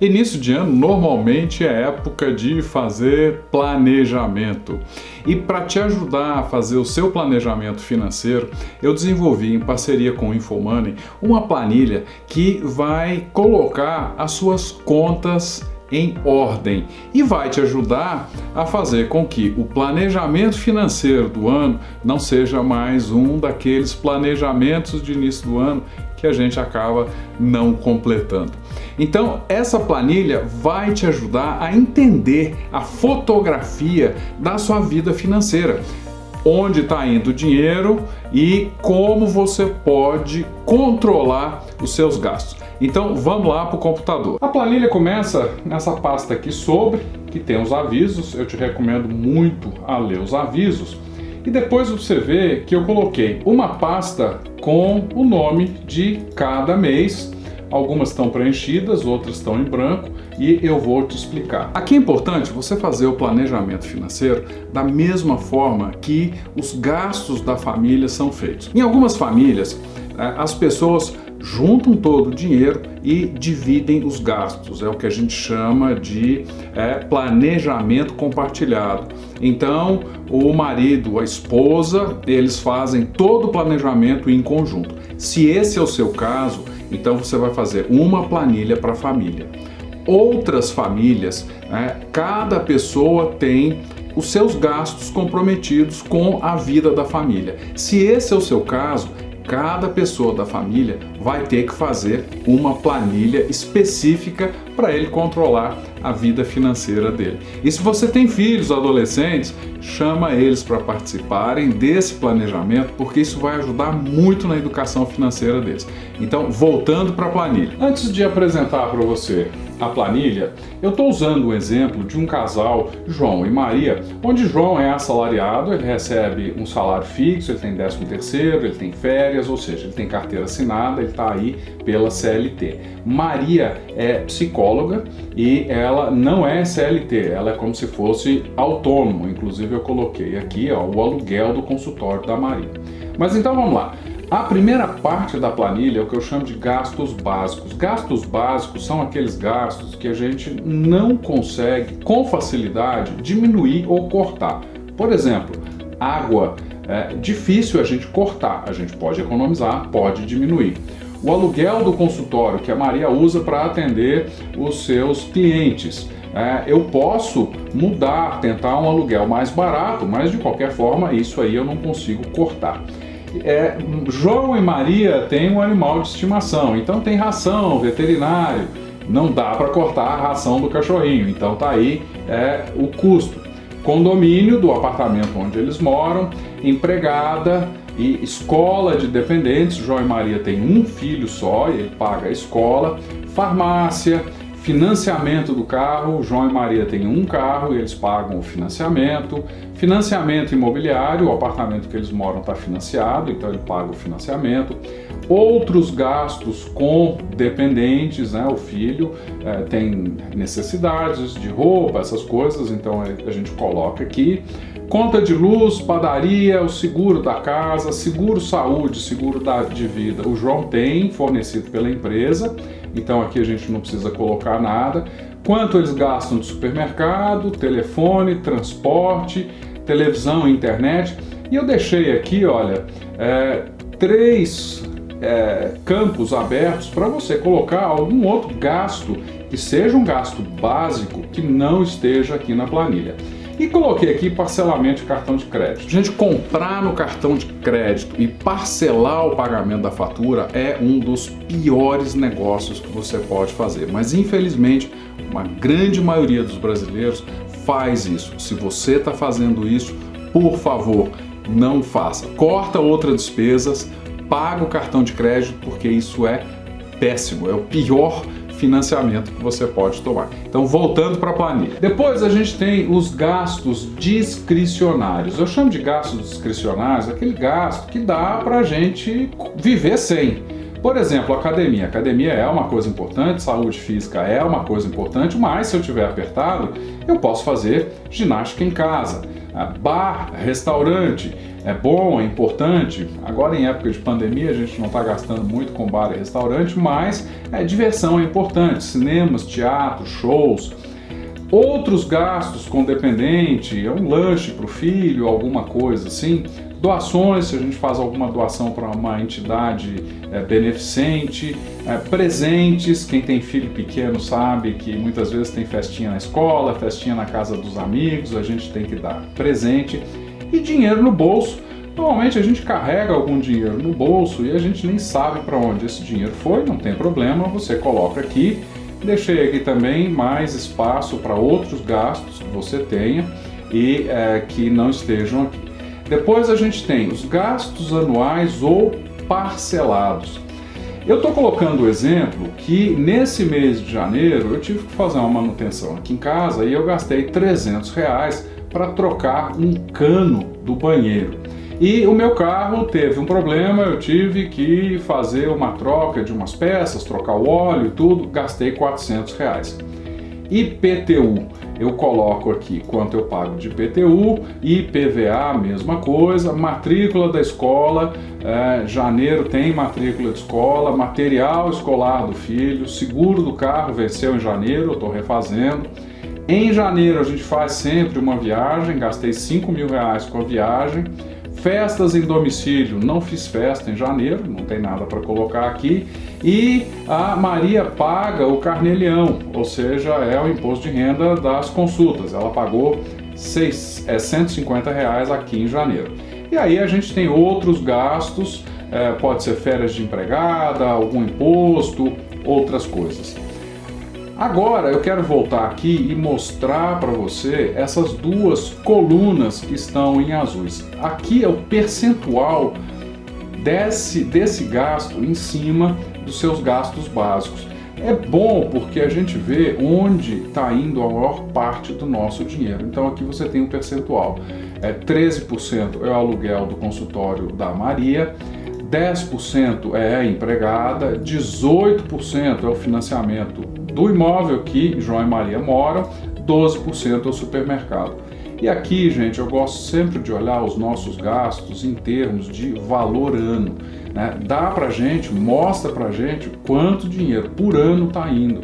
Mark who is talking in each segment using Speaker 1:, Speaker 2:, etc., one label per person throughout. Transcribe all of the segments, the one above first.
Speaker 1: Início de ano normalmente é época de fazer planejamento. E para te ajudar a fazer o seu planejamento financeiro, eu desenvolvi em parceria com o InfoMoney uma planilha que vai colocar as suas contas em ordem e vai te ajudar a fazer com que o planejamento financeiro do ano não seja mais um daqueles planejamentos de início do ano que a gente acaba não completando. Então, essa planilha vai te ajudar a entender a fotografia da sua vida financeira, onde está indo o dinheiro e como você pode controlar os seus gastos. Então vamos lá para o computador. A planilha começa nessa pasta aqui sobre, que tem os avisos. Eu te recomendo muito a ler os avisos. E depois você vê que eu coloquei uma pasta com o nome de cada mês. Algumas estão preenchidas, outras estão em branco e eu vou te explicar. Aqui é importante você fazer o planejamento financeiro da mesma forma que os gastos da família são feitos. Em algumas famílias, as pessoas juntam todo o dinheiro e dividem os gastos. É o que a gente chama de planejamento compartilhado. Então, o marido, a esposa, eles fazem todo o planejamento em conjunto. Se esse é o seu caso, então você vai fazer uma planilha para a família. Outras famílias, cada pessoa tem os seus gastos comprometidos com a vida da família. Se esse é o seu caso, cada pessoa da família vai ter que fazer uma planilha específica para ele controlar a vida financeira dele. E se você tem filhos adolescentes, chama eles para participarem desse planejamento, porque isso vai ajudar muito na educação financeira deles. Então, voltando para a planilha. Antes de apresentar para você a planilha, eu estou usando o exemplo de um casal, João e Maria, onde João é assalariado, ele recebe um salário fixo, ele tem 13º, ele tem férias, ou seja, ele tem carteira assinada, ele está aí pela CLT. Maria é psicóloga e ela não é CLT, ela é como se fosse autônomo. Inclusive eu coloquei aqui o aluguel do consultório da Maria. Mas então vamos lá. A primeira parte da planilha é o que eu chamo de gastos básicos. Gastos básicos são aqueles gastos que a gente não consegue com facilidade diminuir ou cortar. Por exemplo, água é difícil a gente cortar, a gente pode economizar, pode diminuir. O aluguel do consultório que a Maria usa para atender os seus clientes. Eu posso mudar, tentar um aluguel mais barato, mas de qualquer forma isso aí eu não consigo cortar. João e Maria têm um animal de estimação, então tem ração, veterinário, não dá para cortar a ração do cachorrinho, então tá aí o custo. Condomínio do apartamento onde eles moram, empregada e escola de dependentes. João e Maria têm um filho só e ele paga a escola, farmácia, financiamento do carro. João e Maria têm um carro e eles pagam o financiamento. Financiamento imobiliário, o apartamento que eles moram está financiado, então ele paga o financiamento. Outros gastos com dependentes, o filho tem necessidades de roupa, essas coisas, então a gente coloca aqui. Conta de luz, padaria, o seguro da casa, seguro saúde, seguro de vida. O João tem, fornecido pela empresa, então aqui a gente não precisa colocar nada. Quanto eles gastam de supermercado, telefone, transporte, televisão e internet. E eu deixei aqui, olha, 3 campos abertos para você colocar algum outro gasto que seja um gasto básico que não esteja aqui na planilha. E coloquei aqui parcelamento de cartão de crédito. Gente, comprar no cartão de crédito e parcelar o pagamento da fatura é um dos piores negócios que você pode fazer. Mas infelizmente, uma grande maioria dos brasileiros faz isso. Se você está fazendo isso, por favor, não faça. Corta outras despesas, paga o cartão de crédito, porque isso é péssimo, é o pior financiamento que você pode tomar. Então, voltando para a planilha. Depois a gente tem os gastos discricionários. Eu chamo de gastos discricionários aquele gasto que dá para a gente viver sem. Por exemplo, academia. Academia é uma coisa importante, saúde física é uma coisa importante, mas se eu estiver apertado, eu posso fazer ginástica em casa. Bar, restaurante, é bom, é importante. Agora em época de pandemia a gente não está gastando muito com bar e restaurante, mas diversão é importante, cinemas, teatro, shows. Outros gastos com dependente, um lanche para o filho, alguma coisa assim. Doações, se a gente faz alguma doação para uma entidade beneficente. Presentes, quem tem filho pequeno sabe que muitas vezes tem festinha na escola, festinha na casa dos amigos, a gente tem que dar presente. E dinheiro no bolso. Normalmente a gente carrega algum dinheiro no bolso e a gente nem sabe para onde esse dinheiro foi, não tem problema, você coloca aqui. Deixei aqui também mais espaço para outros gastos que você tenha e que não estejam aqui. Depois a gente tem os gastos anuais ou parcelados. Eu estou colocando o exemplo que nesse mês de janeiro eu tive que fazer uma manutenção aqui em casa e eu gastei R$300 para trocar um cano do banheiro. E o meu carro teve um problema, eu tive que fazer uma troca de umas peças, trocar o óleo e tudo, gastei R$400. IPTU, eu coloco aqui quanto eu pago de IPTU, IPVA, mesma coisa, matrícula da escola, janeiro tem matrícula de escola, material escolar do filho, seguro do carro venceu em janeiro, eu estou refazendo. Em janeiro a gente faz sempre uma viagem, gastei R$5.000 com a viagem. Festas em domicílio, não fiz festa em janeiro, não tem nada para colocar aqui. E a Maria paga o carnê-leão, ou seja, é o imposto de renda das consultas. Ela pagou R$150 aqui em janeiro. E aí a gente tem outros gastos, pode ser férias de empregada, algum imposto, outras coisas. Agora eu quero voltar aqui e mostrar para você essas duas colunas que estão em azuis. Aqui é o percentual desse gasto em cima dos seus gastos básicos. É bom porque a gente vê onde está indo a maior parte do nosso dinheiro. Então aqui você tem um percentual. 13% é o aluguel do consultório da Maria, 10% é a empregada, 18% é o financiamento do imóvel que João e Maria moram, 12% é o supermercado. E aqui, gente, eu gosto sempre de olhar os nossos gastos em termos de valor ano, né? Dá pra gente, mostra pra gente quanto dinheiro por ano está indo.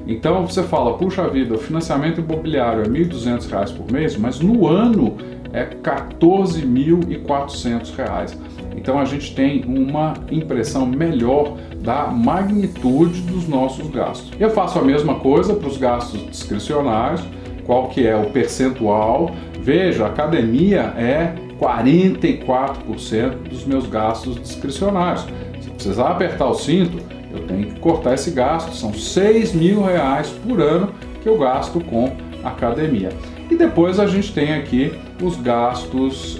Speaker 1: Então você fala, puxa vida, o financiamento imobiliário é R$1.200 por mês, mas no ano é R$14.400. Então a gente tem uma impressão melhor da magnitude dos nossos gastos. Eu faço a mesma coisa para os gastos discricionários, qual que é o percentual. Veja, a academia é 44% dos meus gastos discricionários. Se precisar apertar o cinto, eu tenho que cortar esse gasto. São R$6.000 por ano que eu gasto com academia. E depois a gente tem aqui os gastos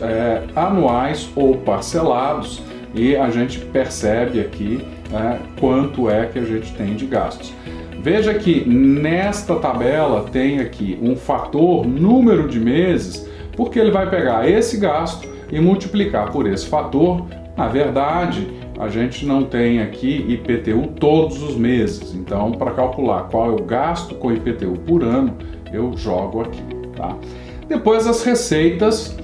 Speaker 1: anuais ou parcelados e a gente percebe aqui quanto é que a gente tem de gastos. Veja que nesta tabela tem aqui um fator número de meses, porque ele vai pegar esse gasto e multiplicar por esse fator. Na verdade, a gente não tem aqui IPTU todos os meses, então para calcular qual é o gasto com IPTU por ano, eu jogo aqui. Tá? Depois as receitas,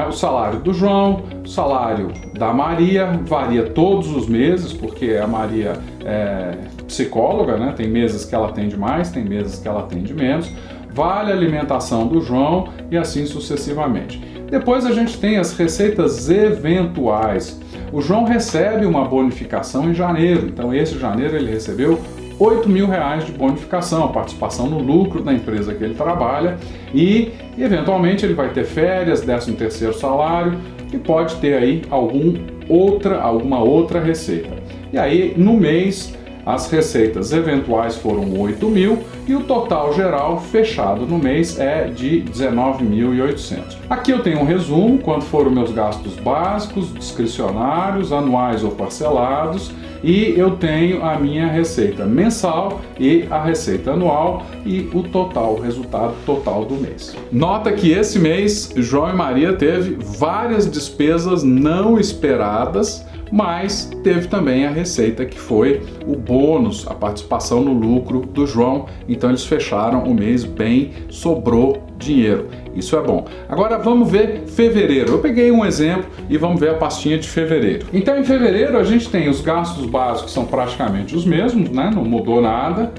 Speaker 1: o salário do João, o salário da Maria, varia todos os meses, porque a Maria é psicóloga, né? Tem meses que ela atende mais, tem meses que ela atende menos, vale a alimentação do João e assim sucessivamente. Depois a gente tem as receitas eventuais. O João recebe uma bonificação em janeiro, então esse janeiro ele recebeu R$8.000 de bonificação, participação no lucro da empresa que ele trabalha e eventualmente ele vai ter férias, 13º salário e pode ter aí alguma outra receita. E aí no mês as receitas eventuais foram 8.000 e o total geral fechado no mês é de 19.800. Aqui eu tenho um resumo, quanto foram meus gastos básicos, discricionários, anuais ou parcelados, e eu tenho a minha receita mensal e a receita anual e o total, o resultado total do mês. Nota que esse mês João e Maria teve várias despesas não esperadas, mas teve também a receita que foi o bônus, a participação no lucro do João. Então eles fecharam o mês bem, sobrou dinheiro. Isso é bom. Agora vamos ver fevereiro. Eu peguei um exemplo e vamos ver a pastinha de fevereiro. Então em fevereiro a gente tem os gastos básicos que são praticamente os mesmos, né? Não mudou nada.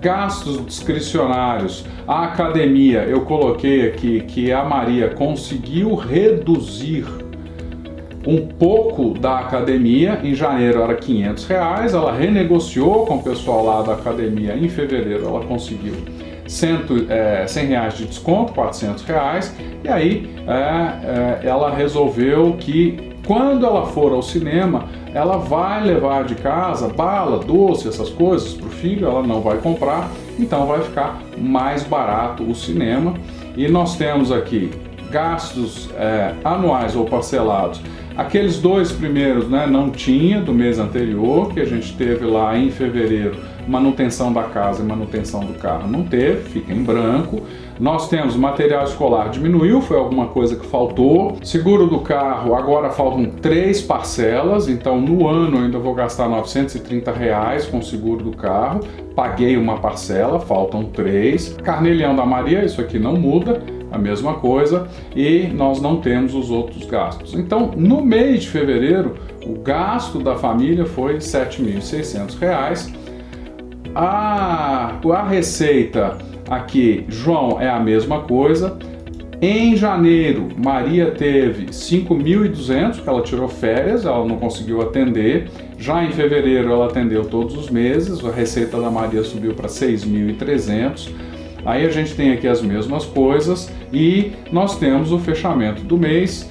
Speaker 1: Gastos discricionários, a academia, eu coloquei aqui que a Maria conseguiu reduzir um pouco da academia. Em janeiro era R$500, ela renegociou com o pessoal lá da academia. Em fevereiro ela conseguiu R$100 de desconto, R$400, e aí ela resolveu que quando ela for ao cinema, ela vai levar de casa bala, doce, essas coisas para o filho, ela não vai comprar, então vai ficar mais barato o cinema. E nós temos aqui gastos anuais ou parcelados. Aqueles dois primeiros, né, não tinha do mês anterior, que a gente teve lá em fevereiro, manutenção da casa e manutenção do carro não teve, fica em branco. Nós temos material escolar, diminuiu, foi alguma coisa que faltou. Seguro do carro, agora faltam 3 parcelas, então no ano eu ainda vou gastar R$930 com o seguro do carro. Paguei uma parcela, faltam 3. Carnê-Leão da Maria, isso aqui não muda, a mesma coisa, e nós não temos os outros gastos. Então, no mês de fevereiro, o gasto da família foi R$7.600. A receita aqui, João, é a mesma coisa. Em janeiro, Maria teve 5.200, que ela tirou férias, ela não conseguiu atender. Já em fevereiro, ela atendeu todos os meses, a receita da Maria subiu para 6.300. Aí a gente tem aqui as mesmas coisas e nós temos o fechamento do mês.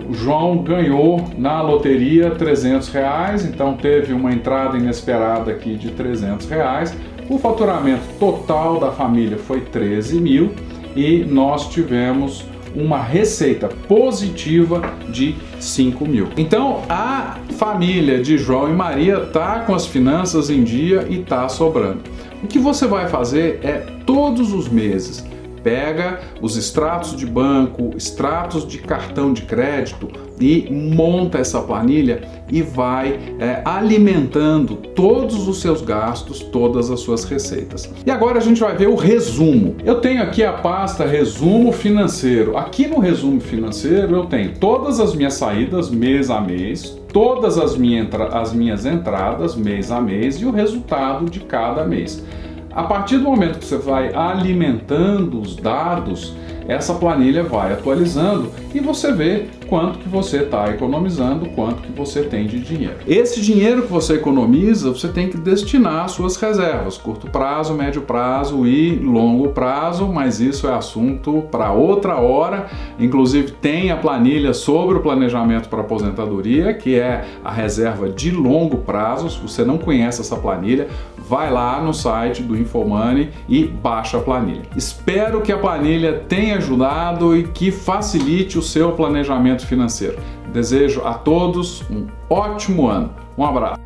Speaker 1: O João ganhou na loteria R$300, então teve uma entrada inesperada aqui de R$300. O faturamento total da família foi 13 mil e nós tivemos uma receita positiva de 5 mil. Então a família de João e Maria está com as finanças em dia e está sobrando. O que você vai fazer é todos os meses pega os extratos de banco, extratos de cartão de crédito e monta essa planilha e vai alimentando todos os seus gastos, todas as suas receitas. E agora a gente vai ver o resumo. Eu tenho aqui a pasta resumo financeiro. Aqui no resumo financeiro eu tenho todas as minhas saídas mês a mês, todas as minhas entradas mês a mês e o resultado de cada mês. A partir do momento que você vai alimentando os dados, essa planilha vai atualizando e você vê quanto que você está economizando, quanto que você tem de dinheiro. Esse dinheiro que você economiza, você tem que destinar às suas reservas, curto prazo, médio prazo e longo prazo, mas isso é assunto para outra hora. Inclusive tem a planilha sobre o planejamento para aposentadoria, que é a reserva de longo prazo. Se você não conhece essa planilha, vai lá no site do InfoMoney e baixa a planilha. Espero que a planilha tenha ajudado e que facilite o seu planejamento financeiro. Desejo a todos um ótimo ano. Um abraço.